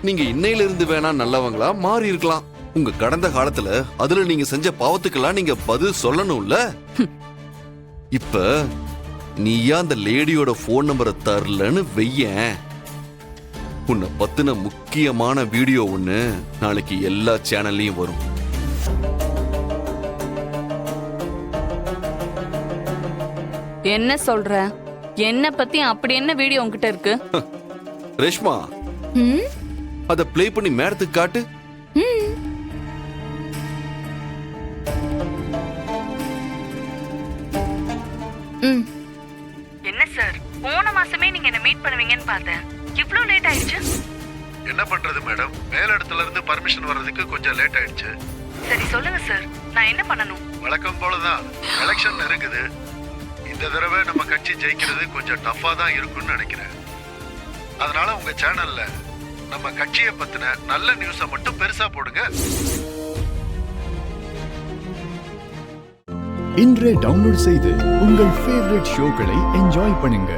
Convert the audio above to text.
நீங்க இன்னையில இருந்து வேணா நல்லவங்களா மாறி இருக்கலாம். உங்க கடந்த காலத்துல அதுல நீங்க செஞ்ச பாவத்துக்கெல்லாம் நீங்க பதில் சொல்லணும்ல. இப்ப நீயா அந்த லேடியோட போன் நம்பரை தரலன்னு வெய்யேன், உன்னை பத்தின முக்கியமான வீடியோ ஒண்ணு நாளைக்கு எல்லா சேனல்லையும் வரும். என்ன சொல்ற? என்ன பத்தி அப்படி என்ன வீடியோ உன்கிட்ட இருக்கு? ரேஷ்மா, அத ப்ளே பண்ணி மேடத்துக்கு காட்டு. என்ன சார், போன மாசமே நீங்க என்ன மீட் பண்ணுவீங்கன்னு பார்த்தேன். இவ்ளோ லேட் ஆயிடுச்சு. என்ன பண்றது மேடம், மேலிடத்துல இருந்து பர்மிஷன் வர்றதுக்கு கொஞ்சம் லேட் ஆயிடுச்சு. சரி சொல்லுங்க சார், நான் என்ன பண்ணணும்? வழக்கம் போலதான், எலெக்ஷன் இருக்குது. இந்த தடவை நம்ம கட்சி ஜெயிக்கிறது கொஞ்சம் டஃபா தான் இருக்கும்னு நினைக்கிறேன். அதனால உங்க சேனல்ல நம்ம கட்சியை பத்தின நல்ல நியூஸை மட்டும் பெருசா போடுங்க. இன்றே டவுன்லோட் செய்து உங்கள் ஃபேவரட் ஷோக்களை என்ஜாய் பண்ணுங்க.